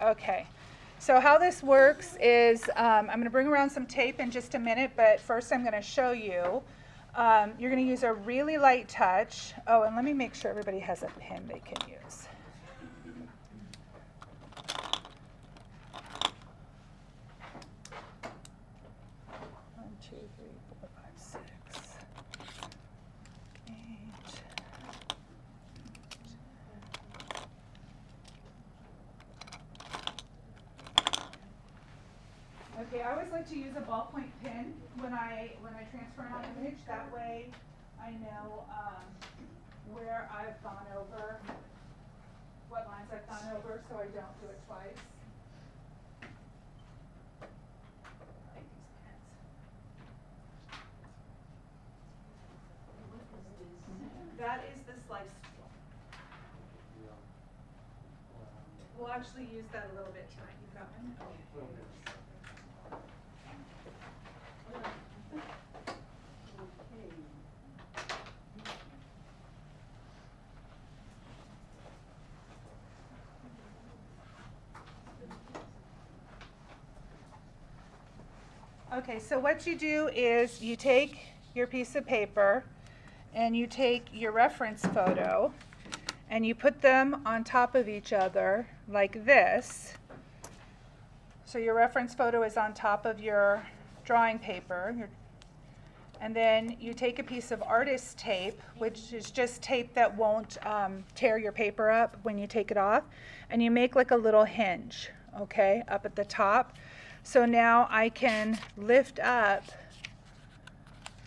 Okay. So how this works is I'm going to bring around some tape in just a minute, but first I'm going to show you. You're going to use a really light touch. Oh, and let me make sure everybody has a pen they can use. One, two, three, four, five, six, 8. Okay, I always like to use a ballpoint pen when I transfer an image. That way I know where I've gone over, what lines I've gone over, so I don't do it twice. I like these pens. That is the slice tool. We'll actually use that a little bit tonight. You've got one? Okay. Okay, so what you do is you take your piece of paper and you take your reference photo and you put them on top of each other like this. So your reference photo is on top of your drawing paper. And then you take a piece of artist tape, which is just tape that won't tear your paper up when you take it off. And you make like a little hinge, okay, up at the top. So now I can lift up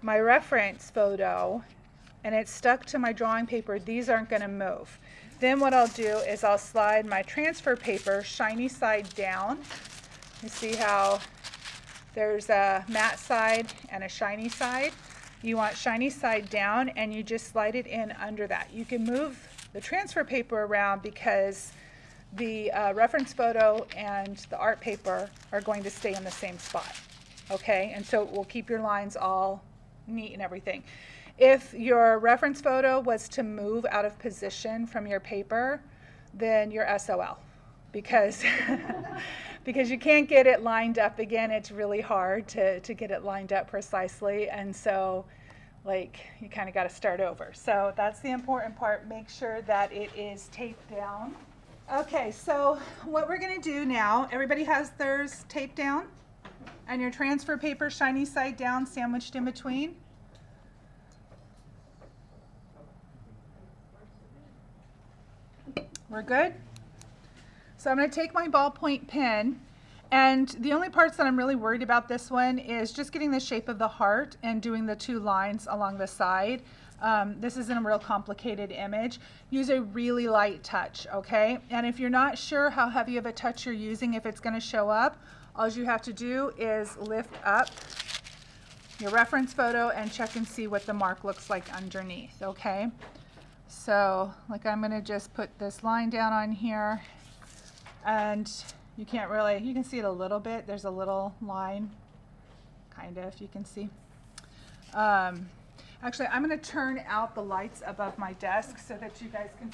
my reference photo and it's stuck to my drawing paper. These aren't going to move. Then what I'll do is I'll slide my transfer paper shiny side down. You see how there's a matte side and a shiny side. You want shiny side down and you just slide it in under that. You can move the transfer paper around because the reference photo and the art paper are going to stay in the same spot, okay? And so it will keep your lines all neat and everything. If your reference photo was to move out of position from your paper, then you're SOL because, because you can't get it lined up again. It's really hard to get it lined up precisely, and so like you kind of got to start over. So that's the important part. Make sure that it is taped down. Okay, so what we're going to do now, everybody has theirs taped down and your transfer paper shiny side down sandwiched in between. We're good? So I'm going to take my ballpoint pen, and the only parts that I'm really worried about this one is just getting the shape of the heart and doing the 2 lines along the side. This isn't a real complicated image. Use a really light touch, okay? And if you're not sure how heavy of a touch you're using, if it's going to show up, all you have to do is lift up your reference photo and check and see what the mark looks like underneath, okay? So, like I'm going to just put this line down on here, and you can't really, you can see it a little bit. There's a little line, kind of, you can see. Actually, I'm going to turn out the lights above my desk so that you guys can,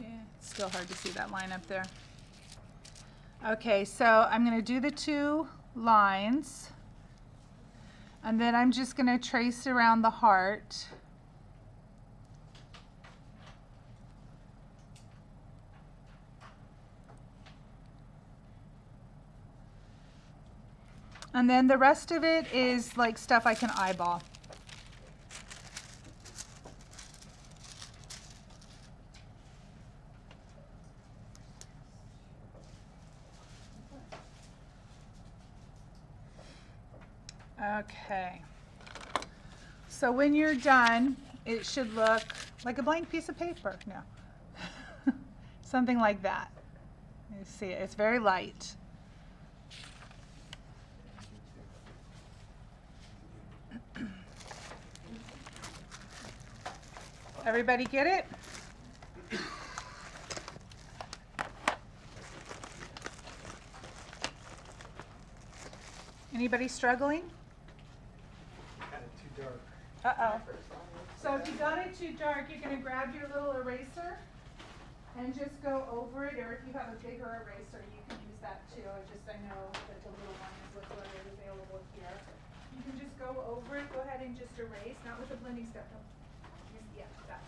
yeah, it's still hard to see that line up there. Okay, so I'm going to do the 2 lines, and then I'm just going to trace around the heart. And then the rest of it is like stuff I can eyeball. Okay. So when you're done, it should look like a blank piece of paper. No. Something like that. You see it. It's very light. Everybody get it? Anybody struggling? Got it too dark. Uh-oh. So if you got it too dark, you're going to grab your little eraser and just go over it, or if you have a bigger eraser, you can use that too. I know that the little one is what's already available here. You can just go over it, go ahead and just erase, not with the blending stuff. No. Yeah, that.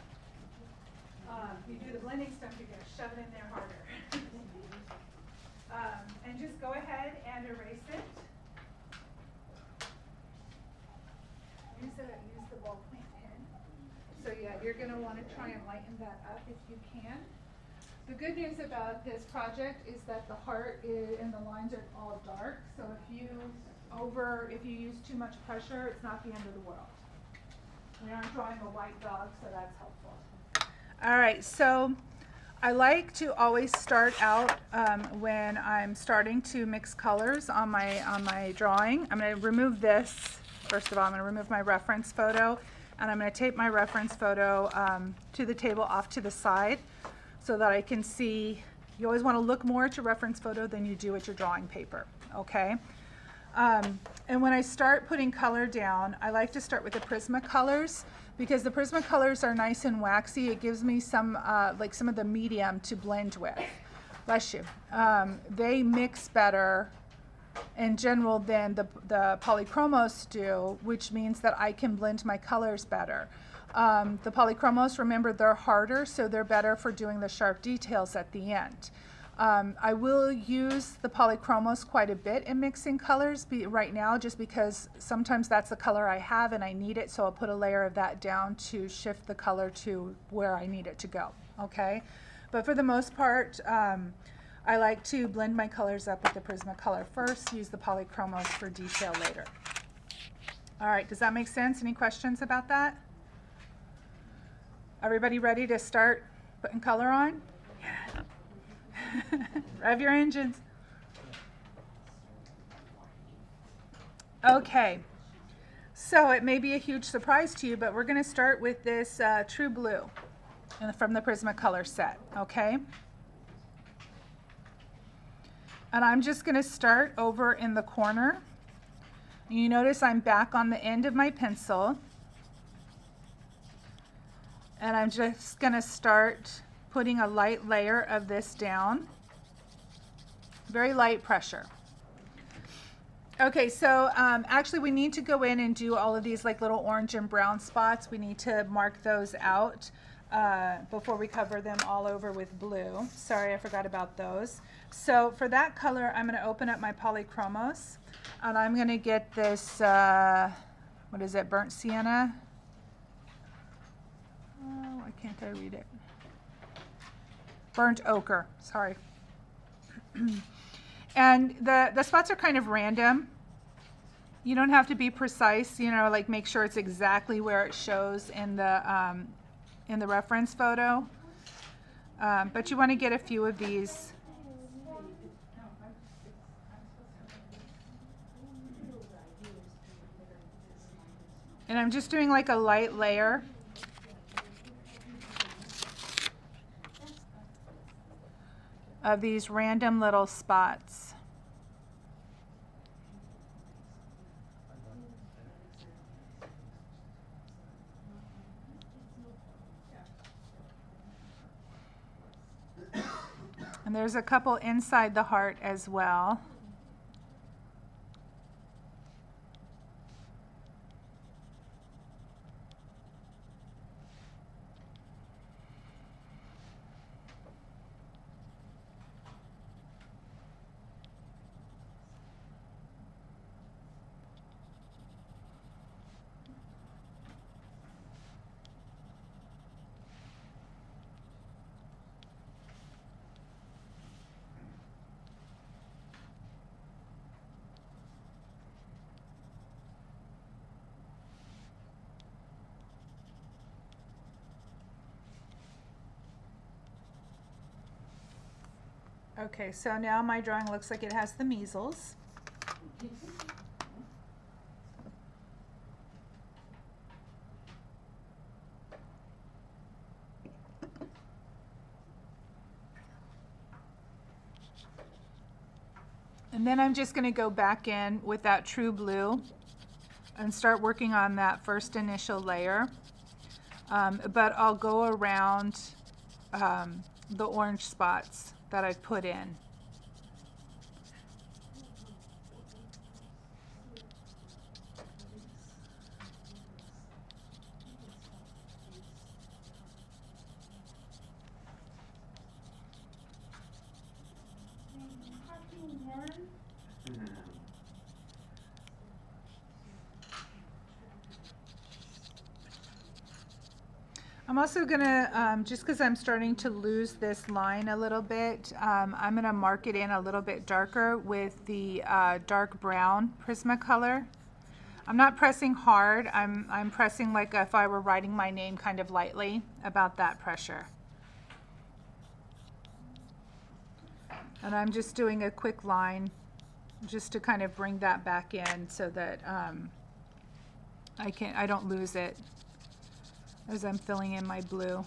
You do the blending stuff, you're going to shove it in there harder. And just go ahead and erase it. Use the ballpoint pen. So yeah, you're going to want to try and lighten that up if you can. The good news about this project is that the heart and the lines are all dark. So if you use too much pressure, it's not the end of the world. We aren't drawing a white dog, so that's helpful. All right, so I like to always start out when I'm starting to mix colors on my drawing. I'm going to remove this. First of all, I'm going to remove my reference photo, and I'm going to tape my reference photo to the table off to the side so that I can see. You always want to look more at your reference photo than you do at your drawing paper, okay? And when I start putting color down, I like to start with the Prismacolors because the Prismacolors are nice and waxy. It gives me some of the medium to blend with. Bless you. They mix better in general than the Polychromos do, which means that I can blend my colors better. The Polychromos, remember, they're harder, so they're better for doing the sharp details at the end. I will use the Polychromos quite a bit in mixing colors right now just because sometimes that's the color I have and I need it, so I'll put a layer of that down to shift the color to where I need it to go, okay? But for the most part, I like to blend my colors up with the Prismacolor first, use the Polychromos for detail later. All right, does that make sense? Any questions about that? Everybody ready to start putting color on? Yeah. Rev your engines. Okay, so it may be a huge surprise to you, but we're going to start with this True Blue from the Prismacolor set, okay? And I'm just going to start over in the corner. You notice I'm back on the end of my pencil. And I'm just going to start putting a light layer of this down. Very light pressure. Okay, so actually we need to go in and do all of these like little orange and brown spots. We need to mark those out before we cover them all over with blue. Sorry, I forgot about those. So for that color, I'm going to open up my Polychromos, and I'm going to get this, what is it, burnt sienna? Oh, why can't I read it? Burnt ochre, sorry. And the spots are kind of random. You don't have to be precise, you know, like make sure it's exactly where it shows in the reference photo. But you want to get a few of these. And I'm just doing like a light layer. Of these random little spots. And there's a couple inside the heart as well. Okay, so now my drawing looks like it has the measles. And then I'm just going to go back in with that True Blue and start working on that first initial layer. But I'll go around the orange spots that I've put in. I'm also gonna, just because I'm starting to lose this line a little bit, I'm gonna mark it in a little bit darker with the dark brown Prismacolor. I'm not pressing hard, I'm pressing like if I were writing my name kind of lightly, about that pressure. And I'm just doing a quick line just to kind of bring that back in so that I don't lose it as I'm filling in my blue.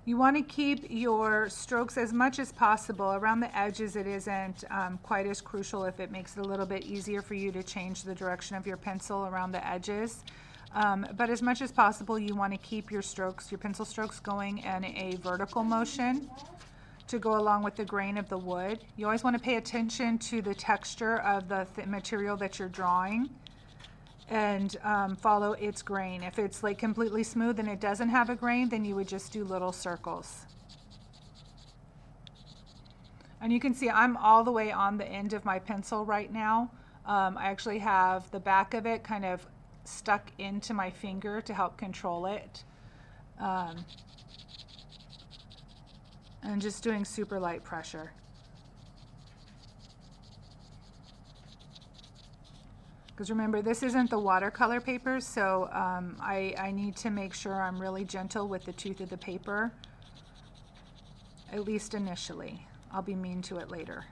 You want to keep your strokes as much as possible around the edges. It isn't quite as crucial if it makes it a little bit easier for you to change the direction of your pencil around the edges. But as much as possible, you want to keep your strokes, your pencil strokes, going in a vertical motion to go along with the grain of the wood. You always want to pay attention to the texture of the material that you're drawing and follow its grain. If it's like completely smooth and it doesn't have a grain, then you would just do little circles. And you can see I'm all the way on the end of my pencil right now. I actually have the back of it kind of stuck into my finger to help control it. And just doing super light pressure. Because remember, this isn't the watercolor paper, so I need to make sure I'm really gentle with the tooth of the paper, at least initially. I'll be mean to it later.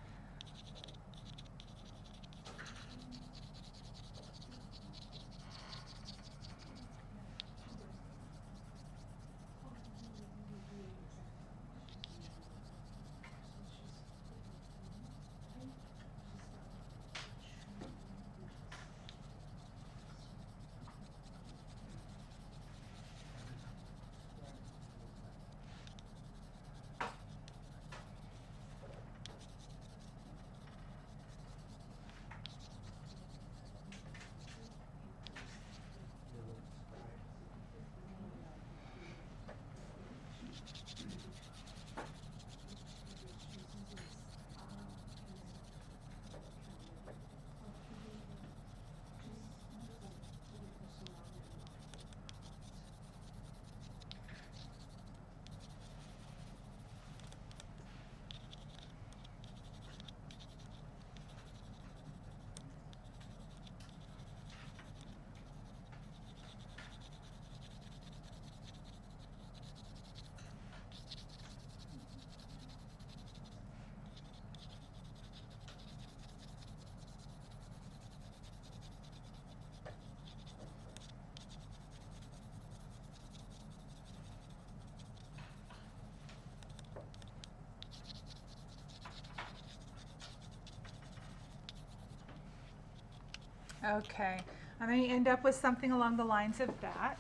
Okay, I'm going to end up with something along the lines of that.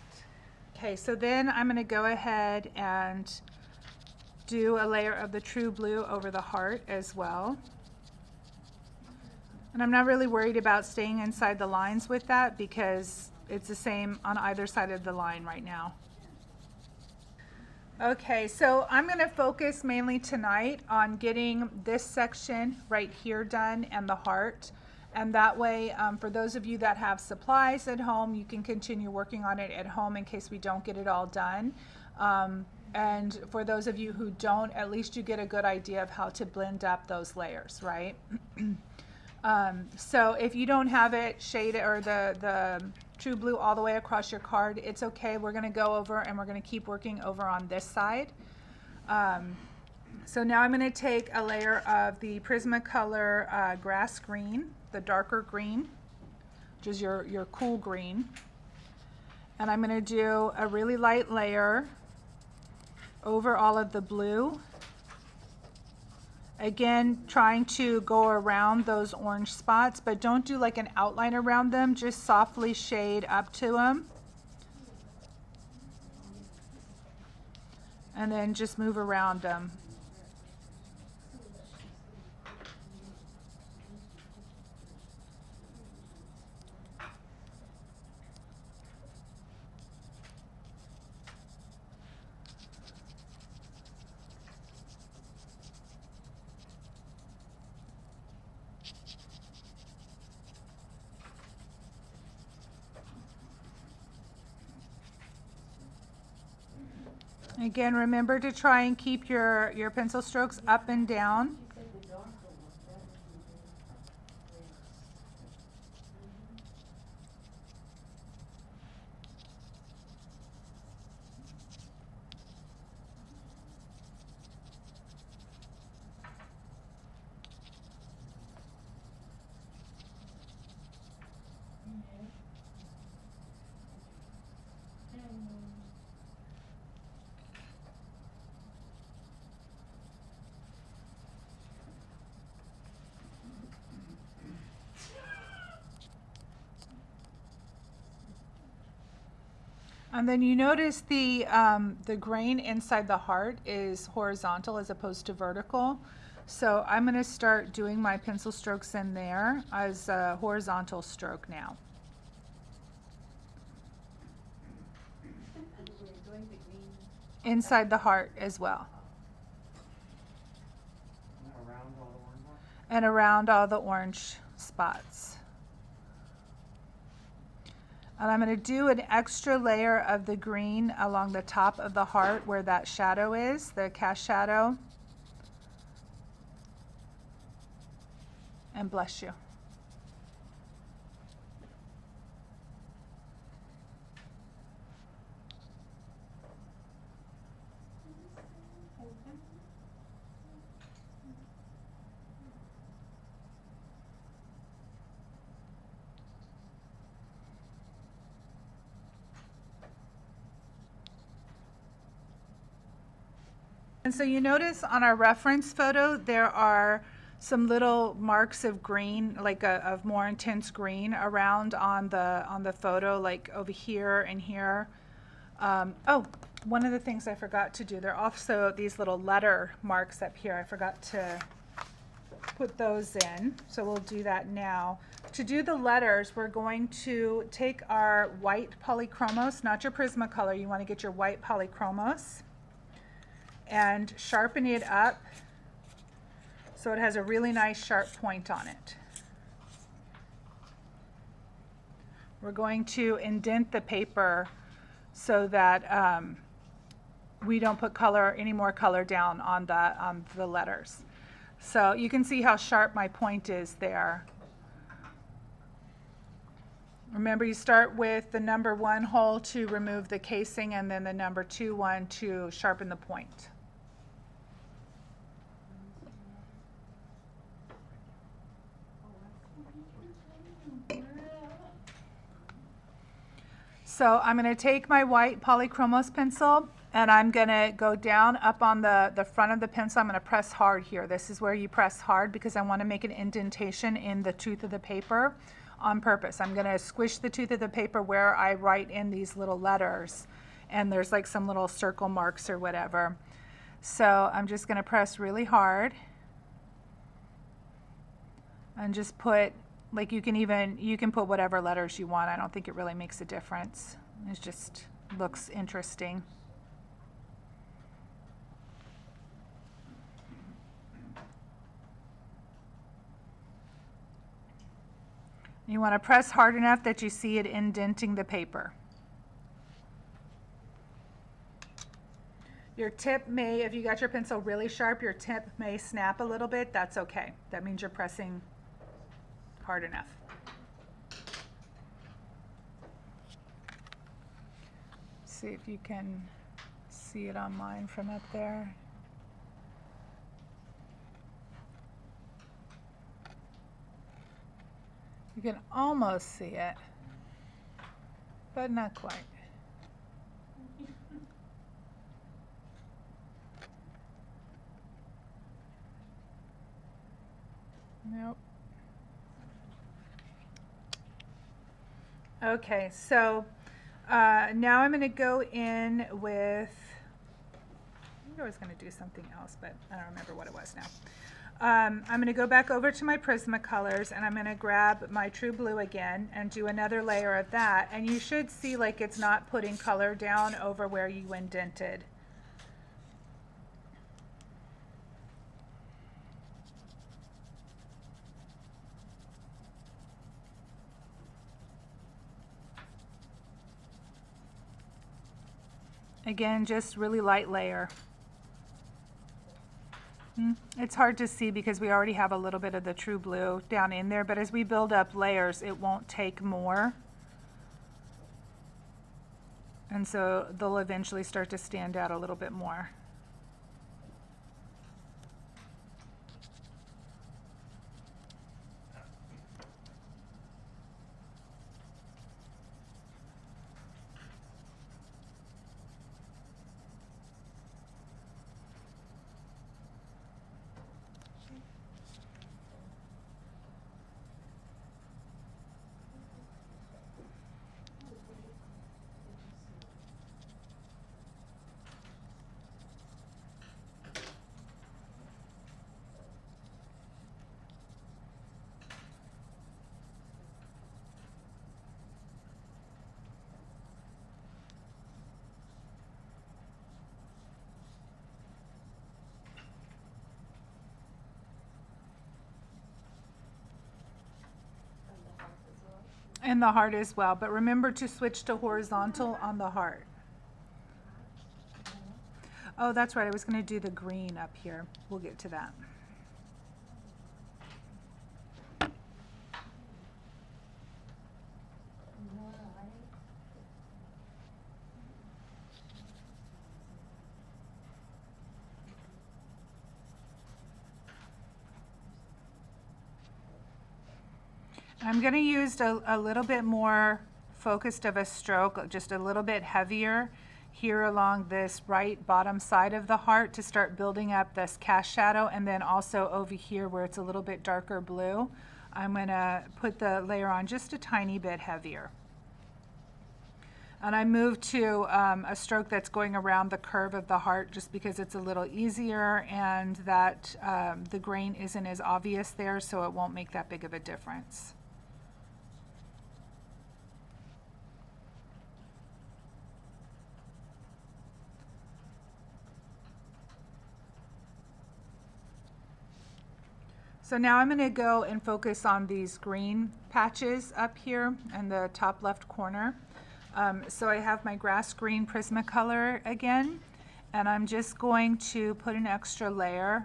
Okay, so then I'm going to go ahead and do a layer of the true blue over the heart as well. And I'm not really worried about staying inside the lines with that because it's the same on either side of the line right now. Okay, so I'm going to focus mainly tonight on getting this section right here done and the heart. And that way, for those of you that have supplies at home, you can continue working on it at home in case we don't get it all done. And for those of you who don't, at least you get a good idea of how to blend up those layers, right? So if you don't have it shaded or the true blue all the way across your card, it's okay. We're going to go over and we're going to keep working over on this side. So now I'm going to take a layer of the Prismacolor grass green, the darker green, which is your cool green. And I'm going to do a really light layer over all of the blue. Again, trying to go around those orange spots, but don't do like an outline around them, just softly shade up to them. And then just move around them. Again, remember to try and keep your pencil strokes up and down. And then you notice the grain inside the heart is horizontal as opposed to vertical. So I'm going to start doing my pencil strokes in there as a horizontal stroke now. Inside the heart as well. And around all the orange spots. And I'm going to do an extra layer of the green along the top of the heart where that shadow is, the cast shadow. And bless you. And so you notice on our reference photo, there are some little marks of green, like of more intense green around on the photo, like over here and here. Oh, one of the things I forgot to do, there are also these little letter marks up here. I forgot to put those in, so we'll do that now. To do the letters, we're going to take our white Polychromos, not your Prismacolor, you want to get your white Polychromos, and sharpen it up so it has a really nice sharp point on it. We're going to indent the paper so that we don't put any more color down on the letters. So you can see how sharp my point is there. Remember, you start with the number 1 hole to remove the casing and then the number 2 one to sharpen the point. So I'm going to take my white Polychromos pencil and I'm going to go down up on the front of the pencil. I'm going to press hard here. This is where you press hard because I want to make an indentation in the tooth of the paper on purpose. I'm going to squish the tooth of the paper where I write in these little letters, and there's like some little circle marks or whatever. So I'm just going to press really hard and just put, like you can put whatever letters you want. I don't think it really makes a difference. It just looks interesting. You want to press hard enough that you see it indenting the paper. Your tip may, if you got your pencil really sharp, your tip may snap a little bit. That's okay. That means you're pressing hard enough. See if you can see it on mine from up there. You can almost see it, but not quite. Okay, so now I'm going to go in with, I think I was going to do something else, but I don't remember what it was now. I'm going to go back over to my Prismacolors, and I'm going to grab my True Blue again and do another layer of that. And you should see like it's not putting color down over where you indented. Again, just really light layer. It's hard to see because we already have a little bit of the True Blue down in there, but as we build up layers, it won't take more. And so they'll eventually start to stand out a little bit more. And the heart as well, but remember to switch to horizontal on the heart. Oh, that's right, I was going to do the green up here. We'll get to that. I'm going to use a little bit more focused of a stroke, just a little bit heavier here along this right bottom side of the heart to start building up this cast shadow, and then also over here where it's a little bit darker blue, I'm going to put the layer on just a tiny bit heavier. And I moved to a stroke that's going around the curve of the heart just because it's a little easier, and that the grain isn't as obvious there, so it won't make that big of a difference. So now I'm going to go and focus on these green patches up here in the top left corner. So I have my grass green Prismacolor again, and I'm just going to put an extra layer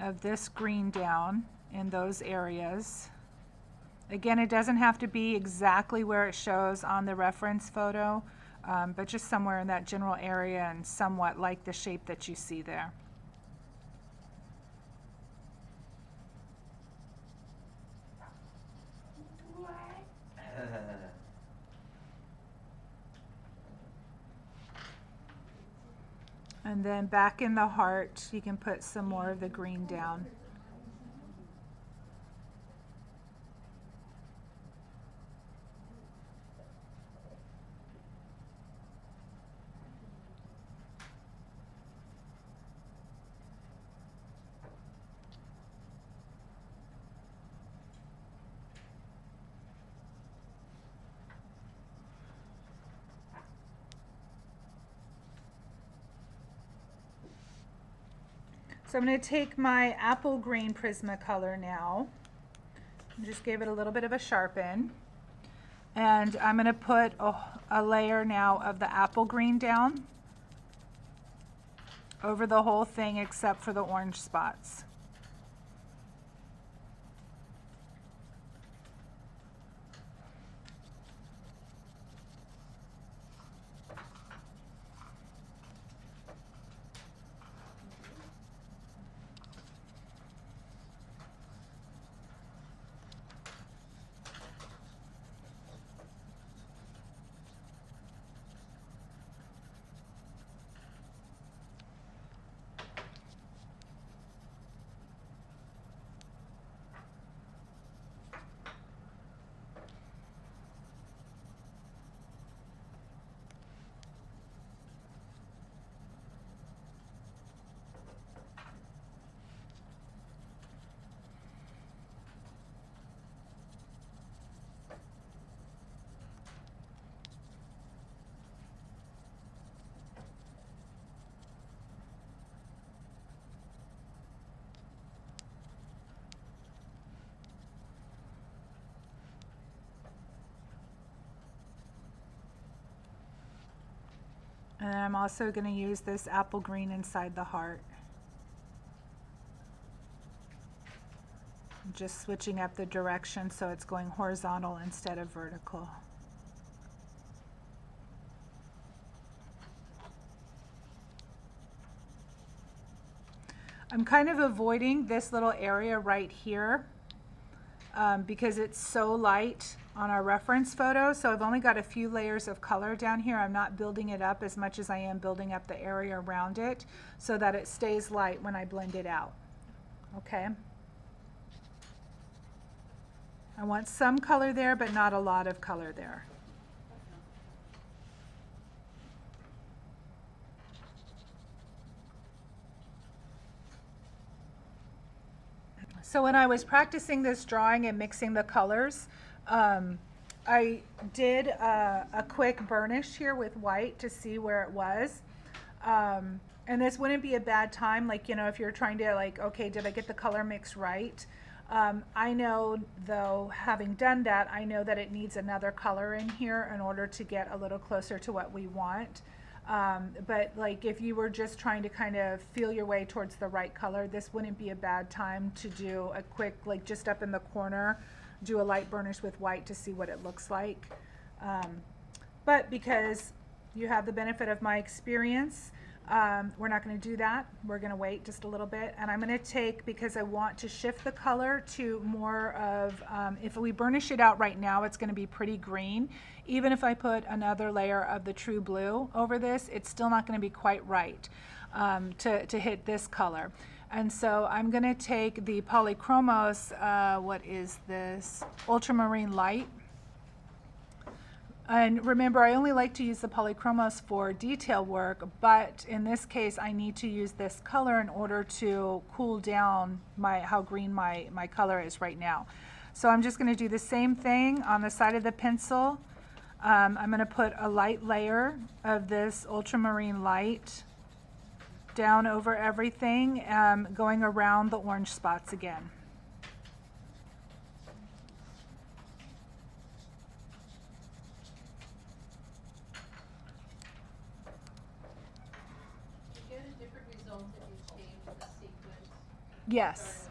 of this green down in those areas. Again, it doesn't have to be exactly where it shows on the reference photo, but just somewhere in that general area and somewhat like the shape that you see there. And then back in the heart, you can put some more of the green down. So I'm going to take my apple green Prismacolor now, and just give it a little bit of a sharpen, and I'm going to put a layer now of the apple green down over the whole thing except for the orange spots. And I'm also going to use this apple green inside the heart. Just switching up the direction so it's going horizontal instead of vertical. I'm kind of avoiding this little area right here because it's so light on our reference photo. So I've only got a few layers of color down here. I'm not building it up as much as I am building up the area around it so that it stays light when I blend it out. Okay. I want some color there, but not a lot of color there. So when I was practicing this drawing and mixing the colors, I did a quick burnish here with white to see where it was. And this wouldn't be a bad time, like, you know, if you're trying to like, okay, did I get the color mix right? I know, though, having done that, I know that it needs another color in here in order to get a little closer to what we want. But like if you were just trying to kind of feel your way towards the right color, this wouldn't be a bad time to do a quick, like just up in the corner, do a light burnish with white to see what it looks like. But because you have the benefit of my experience, we're not going to do that. We're going to wait just a little bit. And I'm going to take, because I want to shift the color to more of, if we burnish it out right now, it's going to be pretty green. Even if I put another layer of the true blue over this, it's still not going to be quite right to hit this color. And so I'm going to take the Polychromos, what is this, Ultramarine Light. And remember, I only like to use the Polychromos for detail work, but in this case, I need to use this color in order to cool down how green my color is right now. So I'm just going to do the same thing on the side of the pencil. I'm going to put a light layer of this ultramarine light down over everything, going around the orange spots again. Yes.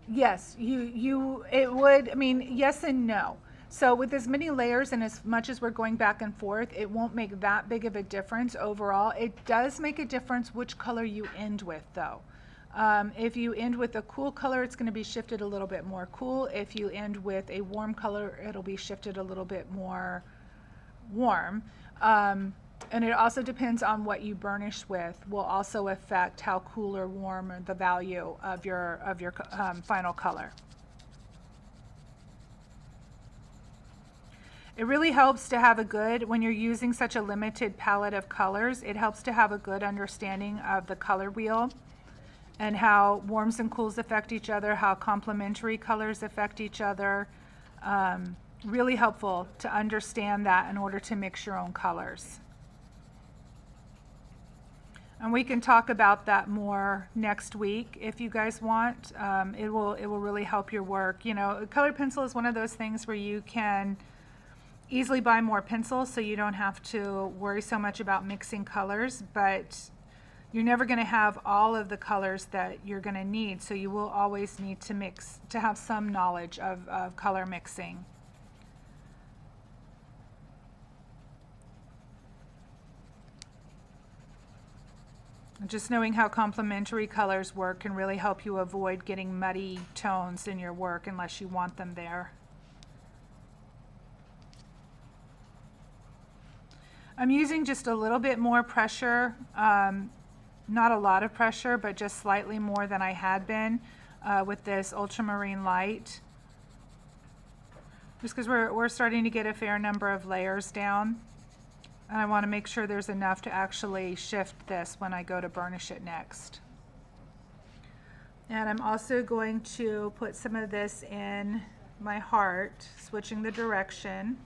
Yes, it would, I mean, yes and no. So with as many layers and as much as we're going back and forth, it won't make that big of a difference overall. It does make a difference which color you end with, though. If you end with a cool color, it's going to be shifted a little bit more cool. If you end with a warm color, it'll be shifted a little bit more warm. And it also depends on what you burnish with, will also affect how cool or warm the value of your final color. It really helps to have a good, when you're using such a limited palette of colors, it helps to have a good understanding of the color wheel and how warms and cools affect each other, how complementary colors affect each other. Really helpful to understand that in order to mix your own colors. And we can talk about that more next week if you guys want. It will really help your work. You know, a colored pencil is one of those things where you can easily buy more pencils so you don't have to worry so much about mixing colors, but you're never going to have all of the colors that you're going to need, so you will always need to mix, to have some knowledge of color mixing. Just knowing how complementary colors work can really help you avoid getting muddy tones in your work unless you want them there. I'm using just a little bit more pressure, not a lot of pressure, but just slightly more than I had been with this ultramarine light. Just because we're starting to get a fair number of layers down. And I want to make sure there's enough to actually shift this when I go to burnish it next. And I'm also going to put some of this in my heart, switching the direction.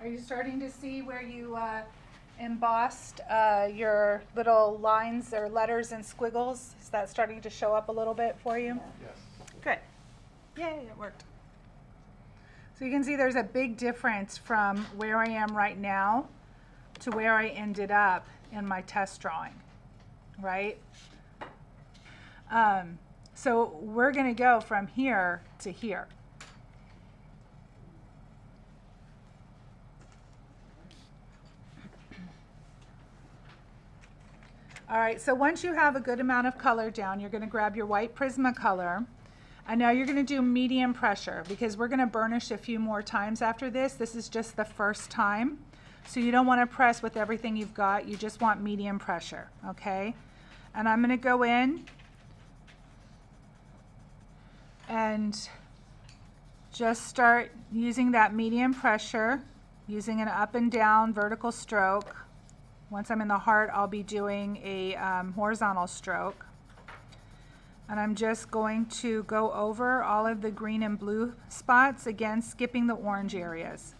Are you starting to see where you embossed your little lines or letters and squiggles? Is that starting to show up a little bit for you? Yes. Good. Yay, it worked. So you can see there's a big difference from where I am right now to where I ended up in my test drawing, right? So we're going to go from here to here. All right, so once you have a good amount of color down, you're going to grab your white Prismacolor. And now you're going to do medium pressure because we're going to burnish a few more times after this. This is just the first time. So you don't want to press with everything you've got. You just want medium pressure, okay? And I'm going to go in and just start using that medium pressure, using an up and down vertical stroke. Once I'm in the heart, I'll be doing a horizontal stroke. And I'm just going to go over all of the green and blue spots, again, skipping the orange areas.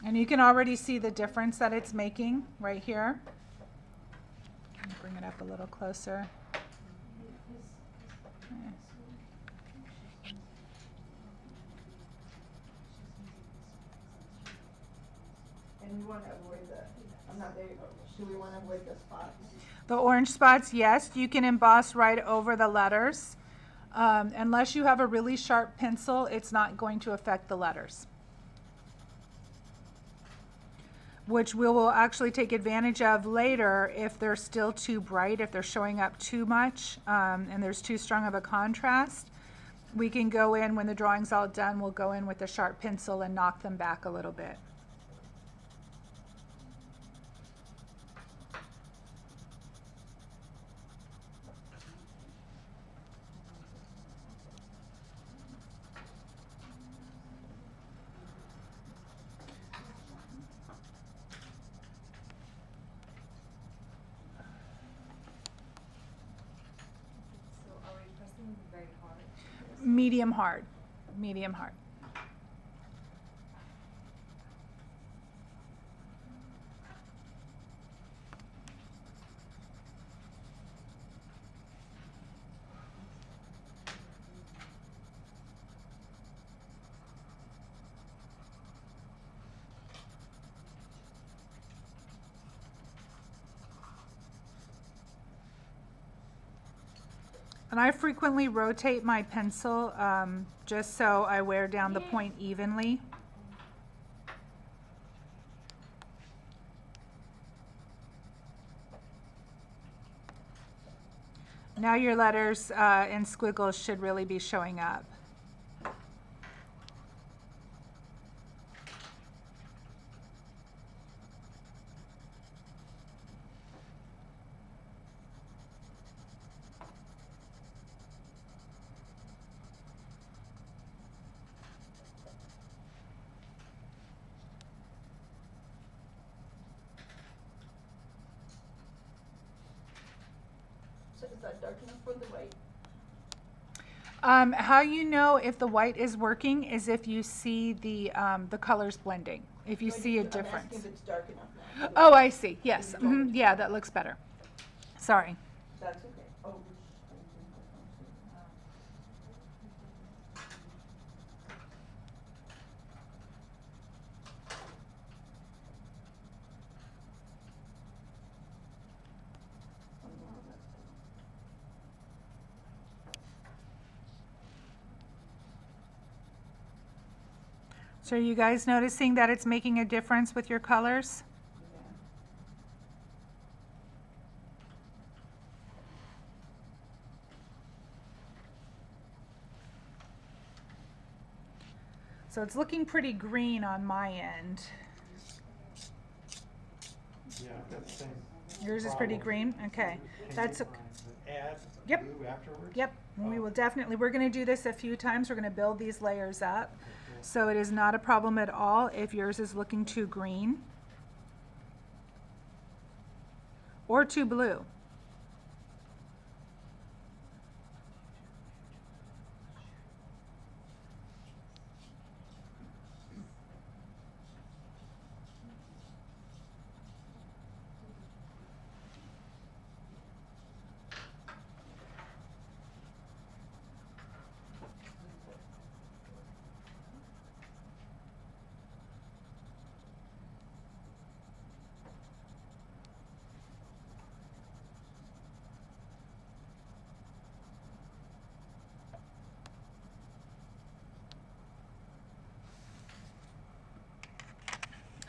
And you can already see the difference that it's making right here. Let me bring it up a little closer. And we want to avoid I'm not there, do we want to avoid the spots? The orange spots, yes, you can emboss right over the letters. Unless you have a really sharp pencil, it's not going to affect the letters. Which we will actually take advantage of later if they're still too bright, if they're showing up too much and there's too strong of a contrast. We can go in, when the drawing's all done, we'll go in with a sharp pencil and knock them back a little bit. Medium hard, medium hard. And I frequently rotate my pencil just so I wear down the point evenly. Now your letters and squiggles should really be showing up. So is that dark enough for the white? How you know if the white is working is if you see the colors blending, if you see a I'm asking difference. if it's dark enough now. Oh, I see. Yes. Yeah, that looks better. Sorry. That's okay. Oh, So are you guys noticing that it's making a difference with your colors? So it's looking pretty green on my end. Yeah, I've got the same. Yours is pretty green? Okay. That's okay. Add Yep. blue afterwards? Yep, we will definitely, we're gonna do this a few times, we're gonna build these layers up. So it is not a problem at all if yours is looking too green or too blue.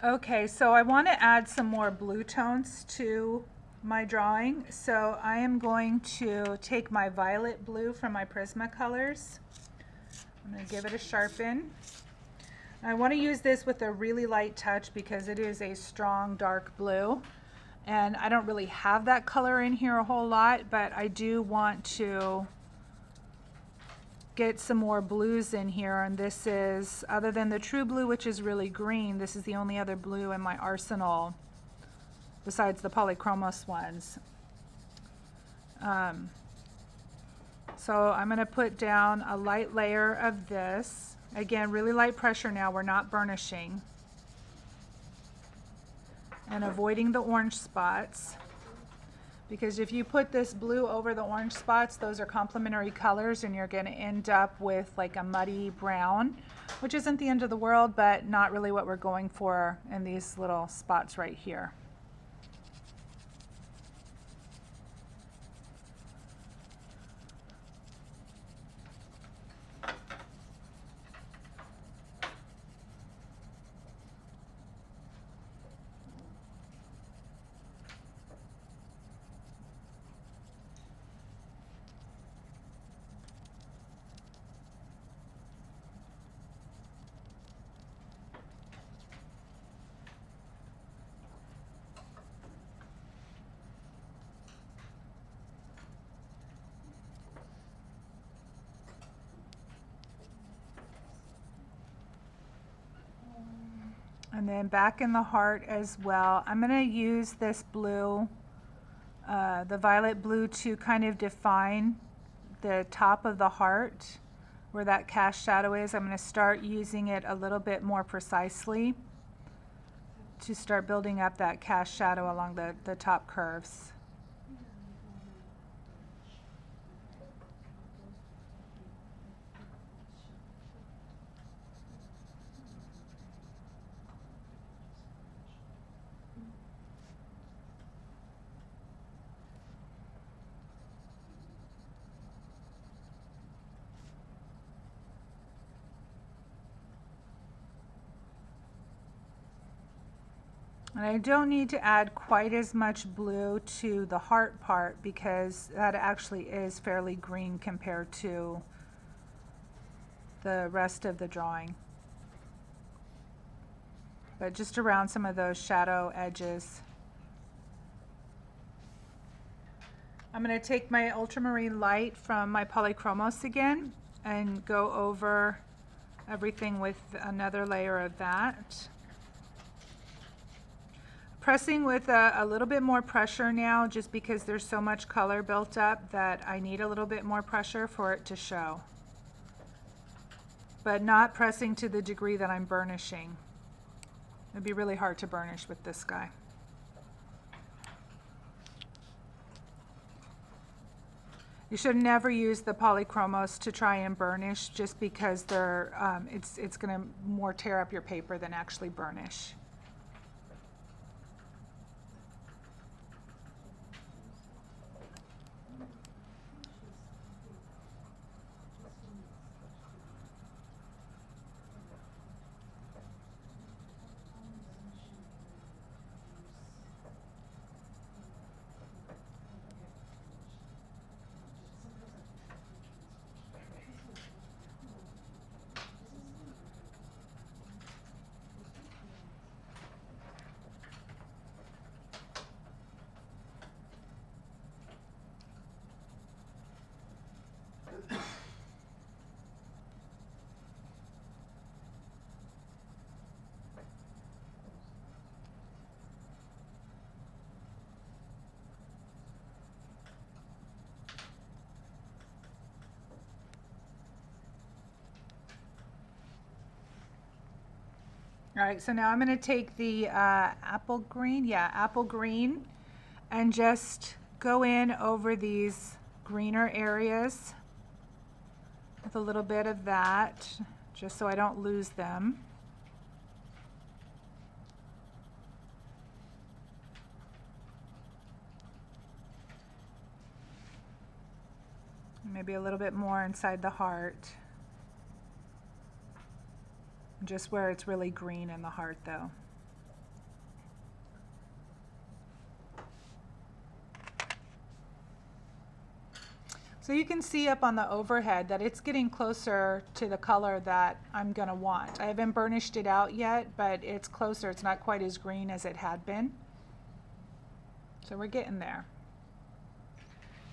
Okay, so I want to add some more blue tones to my drawing. So I am going to take my violet blue from my Prismacolors. I'm going to give it a sharpen. I want to use this with a really light touch because it is a strong dark blue. And I don't really have that color in here a whole lot, but I do want to get some more blues in here. And this is, other than the true blue, which is really green, this is the only other blue in my arsenal besides the Polychromos ones. So I'm going to put down a light layer of this. Again, really light pressure now, we're not burnishing. And avoiding the orange spots. Because if you put this blue over the orange spots, those are complementary colors and you're going to end up with like a muddy brown, which isn't the end of the world, but not really what we're going for in these little spots right here. And then back in the heart as well, I'm going to use this blue, the violet blue, to kind of define the top of the heart where that cast shadow is. I'm going to start using it a little bit more precisely to start building up that cast shadow along the top curves. And I don't need to add quite as much blue to the heart part because that actually is fairly green compared to the rest of the drawing. But just around some of those shadow edges. I'm going to take my ultramarine light from my Polychromos again and go over everything with another layer of that. Pressing with a little bit more pressure now, just because there's so much color built up that I need a little bit more pressure for it to show. But not pressing to the degree that I'm burnishing. It'd be really hard to burnish with this guy. You should never use the Polychromos to try and burnish, just because they're it's going to more tear up your paper than actually burnish. All right, so now I'm going to take the apple green, and just go in over these greener areas with a little bit of that, just so I don't lose them. Maybe a little bit more inside the heart. Just where it's really green in the heart though. So you can see up on the overhead that it's getting closer to the color that I'm gonna want. I haven't burnished it out yet, but it's closer. It's not quite as green as it had been. So we're getting there.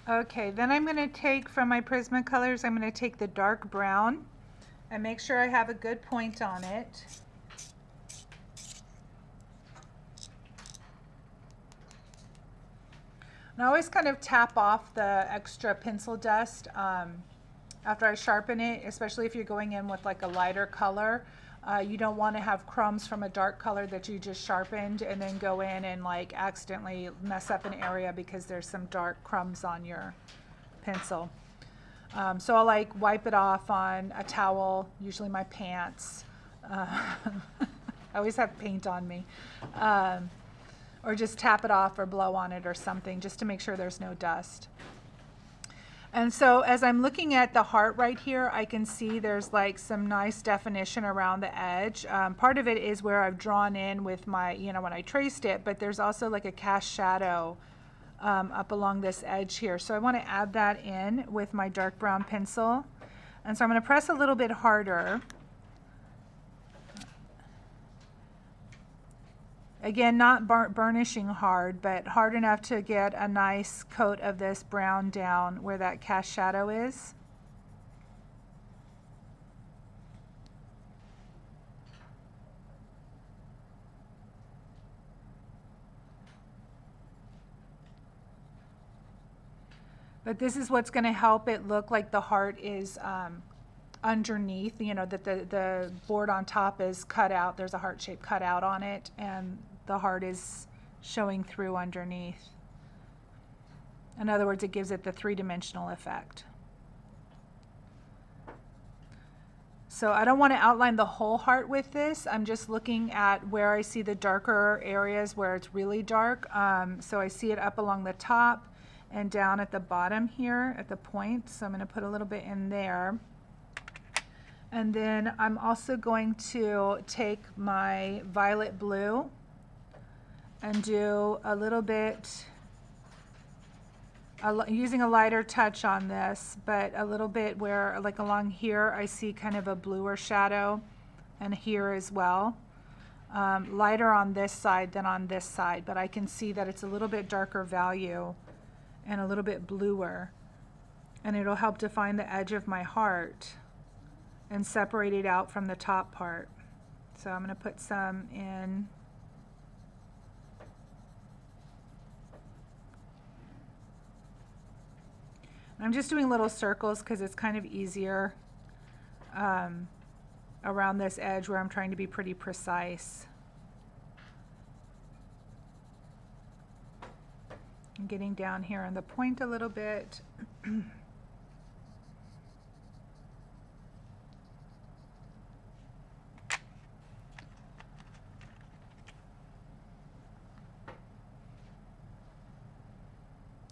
Okay, then I'm gonna take from my Prismacolors, I'm gonna take the dark brown and make sure I have a good point on it. And I always kind of tap off the extra pencil dust after I sharpen it, especially if you're going in with like a lighter color. You don't want to have crumbs from a dark color that you just sharpened and then go in and like accidentally mess up an area because there's some dark crumbs on your pencil. So I'll like wipe it off on a towel, usually my pants. I always have paint on me. Or just tap it off or blow on it or something just to make sure there's no dust. And so as I'm looking at the heart right here, I can see there's like some nice definition around the edge. Part of it is where I've drawn in with my, you know, when I traced it, but there's also like a cast shadow up along this edge here. So I want to add that in with my dark brown pencil. And so I'm going to press a little bit harder. Again, not burnishing hard, but hard enough to get a nice coat of this brown down where that cast shadow is. But this is what's going to help it look like the heart is underneath, you know, that the board on top is cut out. There's a heart shape cut out on it, and the heart is showing through underneath. In other words, it gives it the three-dimensional effect. So I don't want to outline the whole heart with this. I'm just looking at where I see the darker areas where it's really dark. So I see it up along the top and down at the bottom here at the point. So I'm going to put a little bit in there. And then I'm also going to take my violet blue and do a little bit, using a lighter touch on this, but a little bit where, like along here, I see kind of a bluer shadow, and here as well. Lighter on this side than on this side, but I can see that it's a little bit darker value and a little bit bluer, and it'll help define the edge of my heart and separate it out from the top part. So I'm going to put some in. I'm just doing little circles because it's kind of easier around this edge where I'm trying to be pretty precise. I'm getting down here on the point a little bit.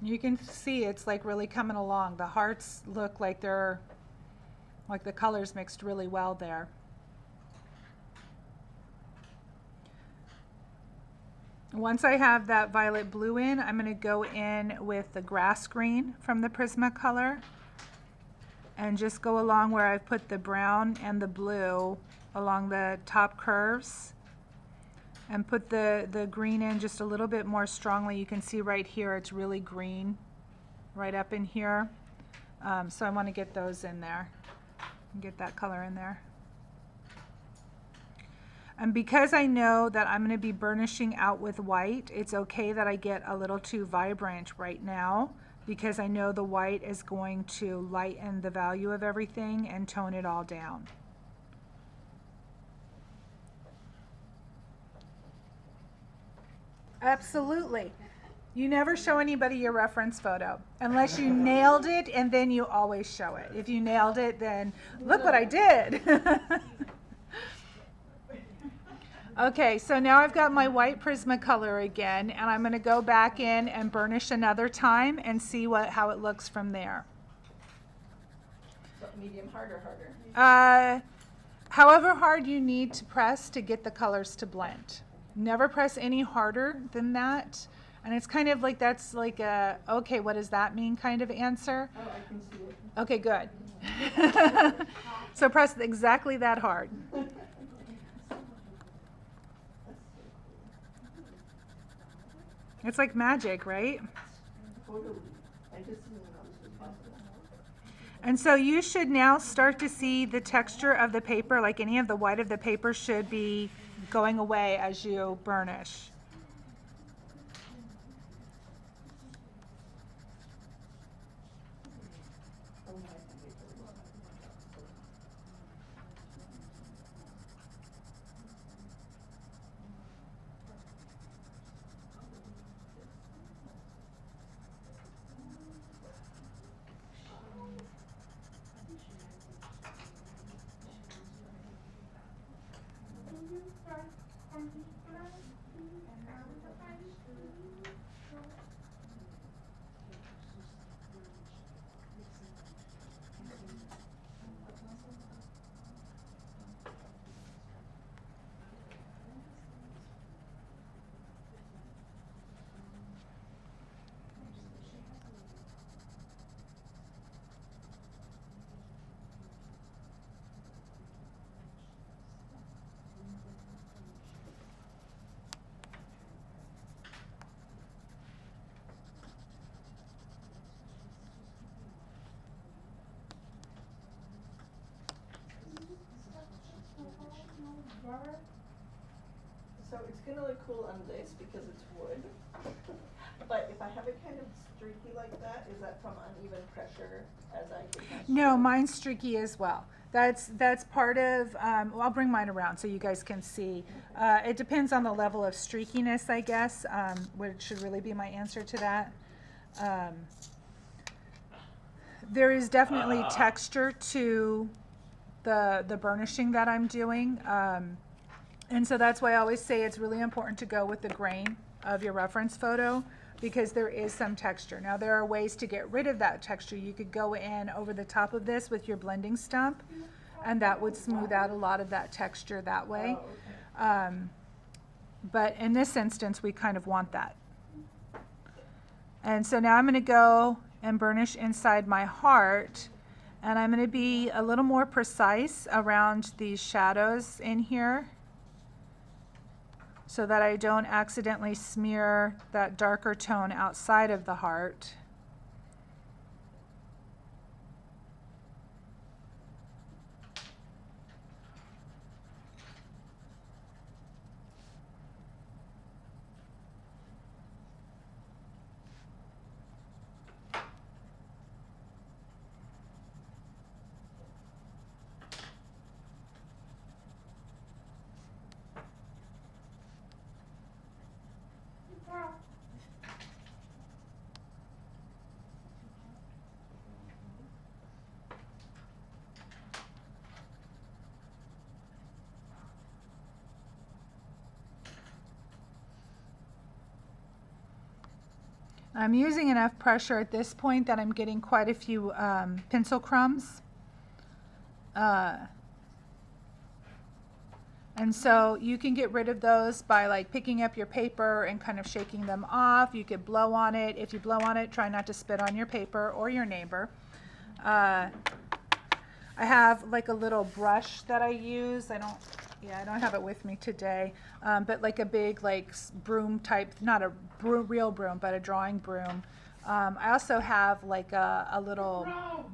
You can see it's like really coming along. The hearts look like they're, like the colors mixed really well there. Once I have that violet blue in, I'm going to go in with the grass green from the Prismacolor and just go along where I've put the brown and the blue along the top curves. And put the green in just a little bit more strongly. You can see right here it's really green right up in here. So I want to get those in there and get that color in there. And because I know that I'm going to be burnishing out with white, it's okay that I get a little too vibrant right now, because I know the white is going to lighten the value of everything and tone it all down. Absolutely. You never show anybody your reference photo unless you nailed it, and then you always show it. If you nailed it, then look what I did. Okay, so now I've got my white Prismacolor again, and I'm going to go back in and burnish another time and see how it looks from there. So medium hard or harder? However hard you need to press to get the colors to blend. Never press any harder than that. And it's kind of like, that's like a, okay, what does that mean kind of answer. Oh, I can see it. Okay, good. So press exactly that hard. It's like magic, right? Totally. I just didn't know this was possible. And so you should now start to see the texture of the paper, like any of the white of the paper should be going away as you burnish. Oh, my paper. So it's gonna look cool on this because it's wood. But if I have it kind of streaky like that, is that from uneven pressure as I get my No, stroke? mine's streaky as well. That's part of, well, I'll bring mine around so you guys can see. It depends on the level of streakiness, I guess, which should really be my answer to that. There is definitely texture to the burnishing that I'm doing. And so that's why I always say it's really important to go with the grain of your reference photo because there is some texture. Now there are ways to get rid of that texture. You could go in over the top of this with your blending stump and that would smooth out a lot of that texture that way. Oh, okay. But in this instance, we kind of want that. And so now I'm going to go and burnish inside my heart. And I'm going to be a little more precise around these shadows in here so that I don't accidentally smear that darker tone outside of the heart. I'm using enough pressure at this point that I'm getting quite a few pencil crumbs. And so you can get rid of those by like picking up your paper and kind of shaking them off. You could blow on it. If you blow on it, try not to spit on your paper or your neighbor. I have like a little brush that I use. I don't have it with me today, but like a big like broom type, not a real broom, but a drawing broom. I also have like a little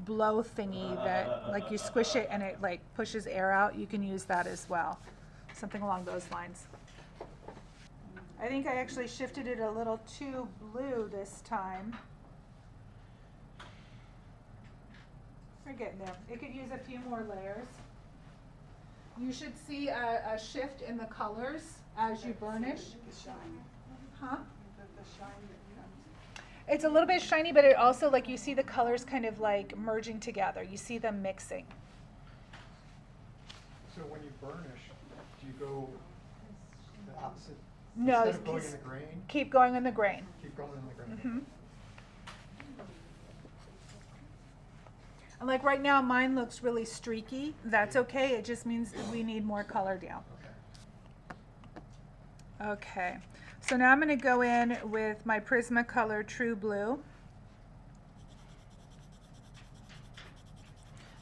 blow thingy that like you squish it and it like pushes air out. You can use that as well, something along those lines. I think I actually shifted it a little too blue this time. We're getting there. It could use a few more layers. You should see a shift in the colors as you burnish. Huh? It's a little bit shiny, but it also, like, you see the colors kind of like merging together. You see them mixing. So when you burnish, do you go the opposite? No, Instead of going in the grain, keep going in the grain. keep going in the grain. Mm-hmm. And like right now, mine looks really streaky. That's okay. It just means we need more color down. Okay. Okay. So now I'm going to go in with my Prismacolor True Blue.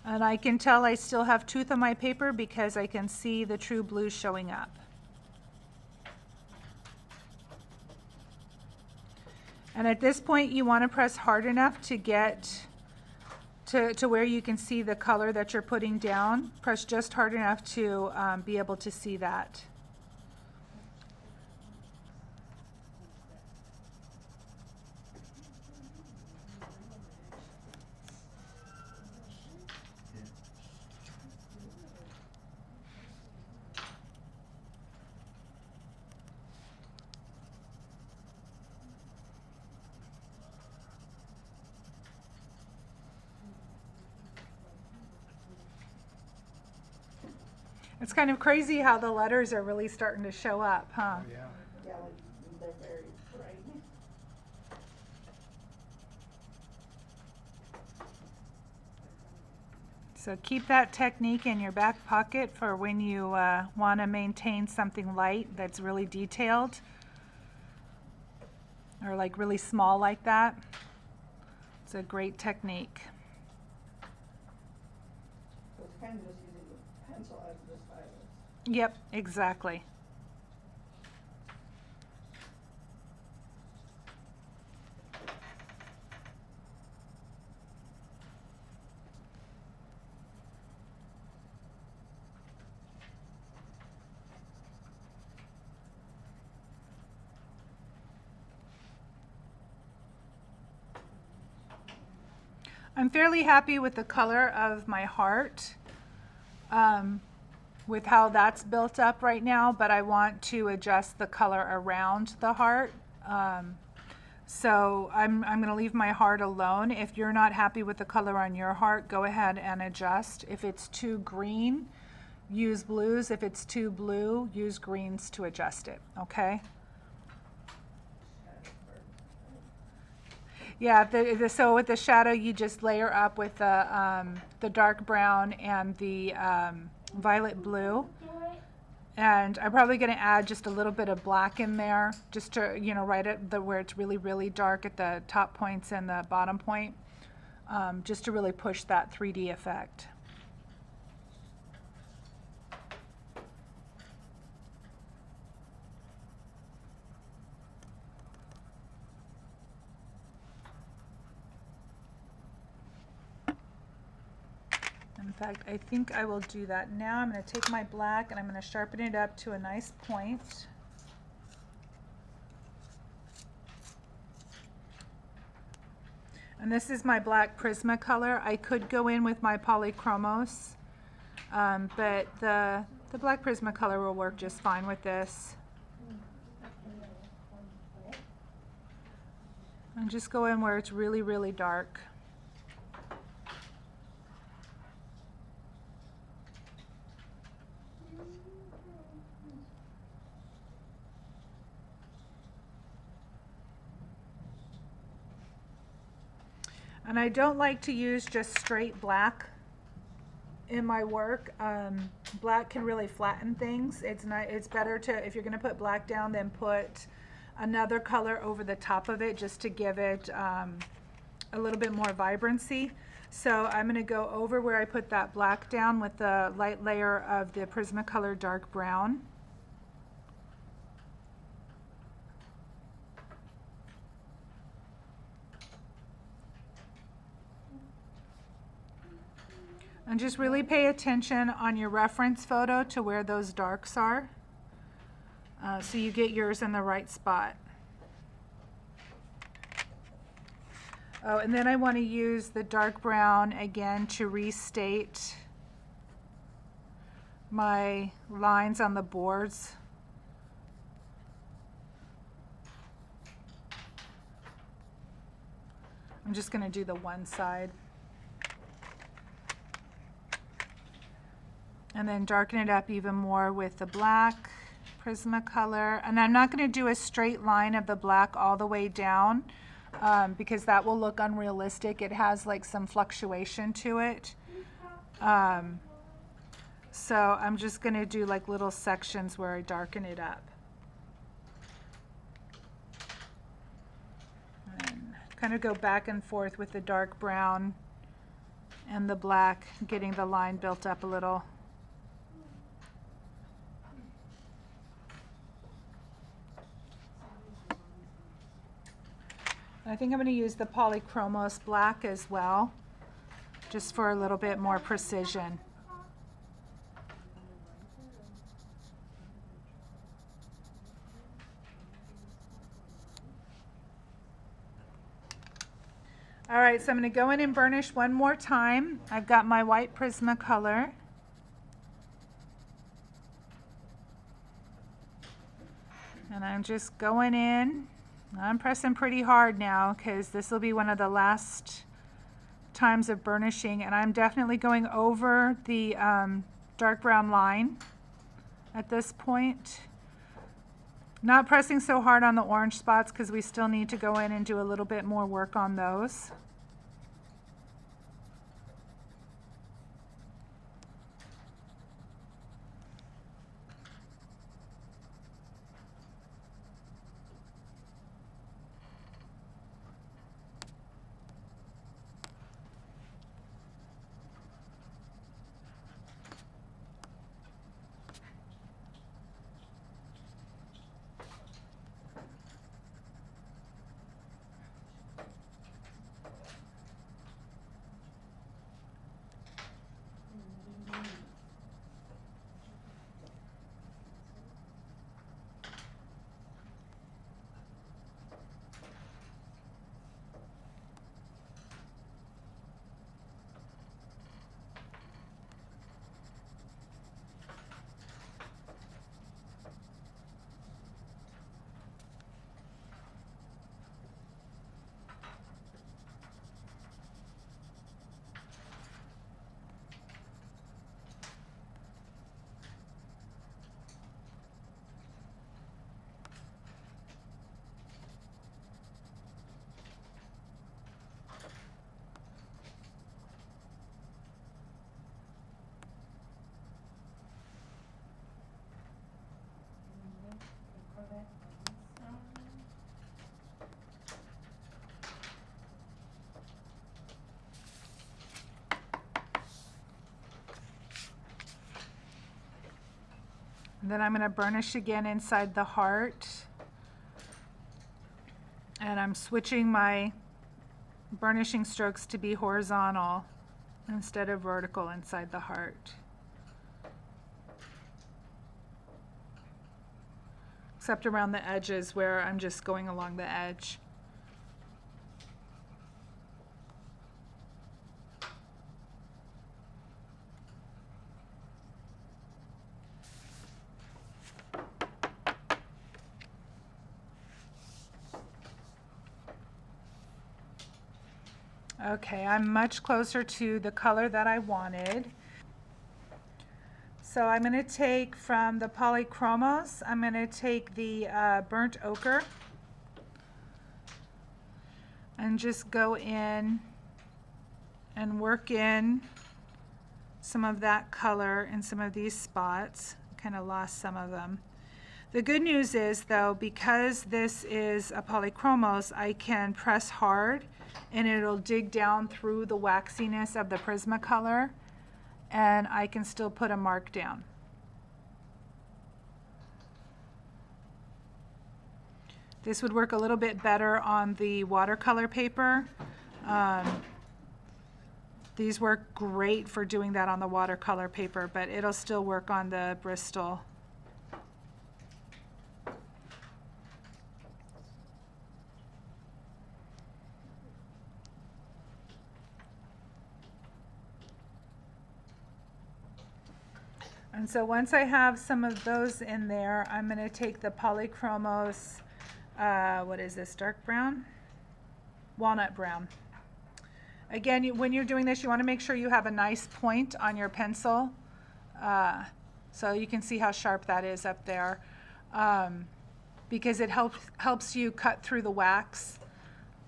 And I can tell I still have tooth on my paper because I can see the True Blue showing up. And at this point you want to press hard enough to get to where you can see the color that you're putting down. Press just hard enough to be able to see that. It's kind of crazy how the letters are really starting to show up, huh? Oh, yeah. Yeah, like, they're very bright. So keep that technique in your back pocket for when you want to maintain something light that's really detailed or like really small like that. It's a great technique. So it's kind of just using the pencil as the stylus. Yep, exactly. I'm fairly happy with the color of my heart, with how that's built up right now, but I want to adjust the color around the heart. So I'm going to leave my heart alone. If you're not happy with the color on your heart, go ahead and adjust. If it's too green, use blues. If it's too blue, use greens to adjust it, okay? Yeah, so with the shadow, you just layer up with the dark brown and the violet blue. And I'm probably going to add just a little bit of black in there, just to, you know, right at where it's really, really dark at the top points and the bottom point, just to really push that 3D effect. In fact, I think I will do that now. I'm going to take my black and I'm going to sharpen it up to a nice point. And this is my black Prismacolor. I could go in with my Polychromos, but the black Prismacolor will work just fine with this. And just go in where it's really, really dark. And I don't like to use just straight black in my work. Black can really flatten things. It's better to, if you're going to put black down, then put another color over the top of it just to give it a little bit more vibrancy. So I'm going to go over where I put that black down with the light layer of the Prismacolor dark brown. And just really pay attention on your reference photo to where those darks are, so you get yours in the right spot. Oh, and then I want to use the dark brown again to restate my lines on the boards. I'm just going to do the one side. And then darken it up even more with the black Prismacolor. And I'm not going to do a straight line of the black all the way down, because that will look unrealistic. It has like some fluctuation to it. So I'm just going to do like little sections where I darken it up. kind of go back and forth with the dark brown and the black, getting the line built up a little. I think I'm going to use the Polychromos black as well, just for a little bit more precision. All right, so I'm going to go in and burnish one more time. I've got my white Prismacolor. And I'm just going in. I'm pressing pretty hard now because this will be one of the last times of burnishing, and I'm definitely going over the dark brown line at this point. Not pressing so hard on the orange spots because we still need to go in and do a little bit more work on those. And then I'm going to burnish again inside the heart. And I'm switching my burnishing strokes to be horizontal instead of vertical inside the heart. Except around the edges where I'm just going along the edge. Okay, I'm much closer to the color that I wanted. So I'm going to take from the Polychromos, I'm going to take the burnt ochre and just go in and work in some of that color in some of these spots. Kind of lost some of them. The good news is though, because this is a Polychromos, I can press hard and it'll dig down through the waxiness of the Prismacolor, and I can still put a mark down. This would work a little bit better on the watercolor paper. These work great for doing that on the watercolor paper, but it'll still work on the Bristol. And so once I have some of those in there, I'm going to take the Polychromos, what is this, dark brown? Walnut brown. Again, when you're doing this, you want to make sure you have a nice point on your pencil. So you can see how sharp that is up there. Because it helps you cut through the wax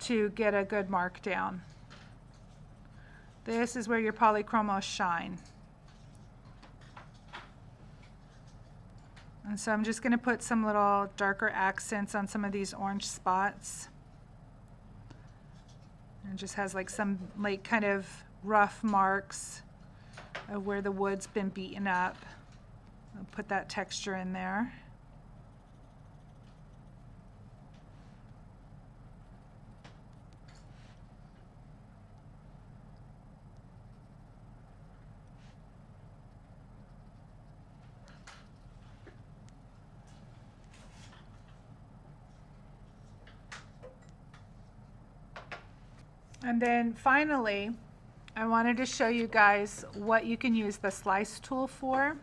to get a good mark down. This is where your Polychromos shine. And so I'm just going to put some little darker accents on some of these orange spots. It just has like some like kind of rough marks of where the wood's been beaten up. I'll put that texture in there. And then finally, I wanted to show you guys what you can use the slice tool for.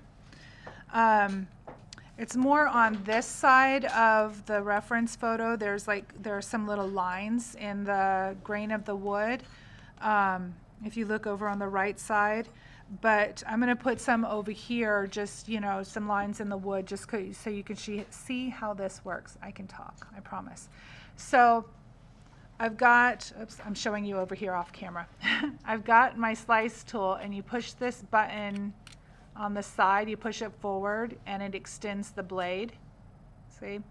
It's more on this side of the reference photo. There are some little lines in the grain of the wood. If you look over on the right side, but I'm going to put some over here, just, you know, some lines in the wood, just so you can see how this works. I can talk, I promise. So I've got, oops, I'm showing you over here off camera. I've got my slice tool, and you push this button on the side, you push it forward, and it extends the blade. See? So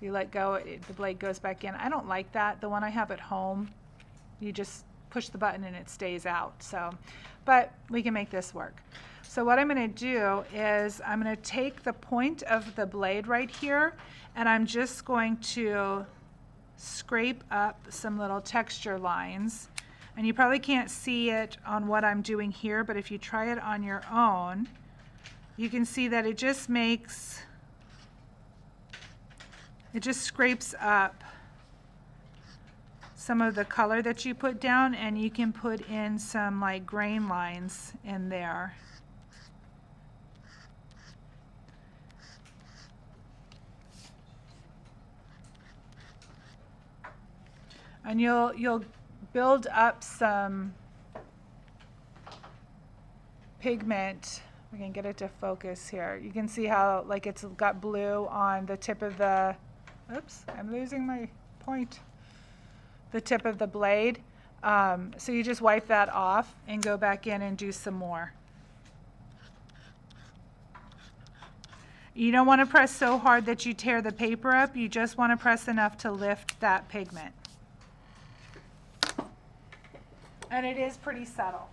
you let go, the blade goes back in. I don't like that. The one I have at home, you just push the button and it stays out. So, but we can make this work. So what I'm going to do is I'm going to take the point of the blade right here, and I'm just going to scrape up some little texture lines. And you probably can't see it on what I'm doing here, but if you try it on your own, you can see that it just scrapes up some of the color that you put down, and you can put in some like grain lines in there. And you'll build up some pigment. We can get it to focus here. You can see how like it's got blue on the tip of the, oops, I'm losing my point. The tip of the blade. So you just wipe that off and go back in and do some more. You don't want to press so hard that you tear the paper up. You just want to press enough to lift that pigment. And it is pretty subtle.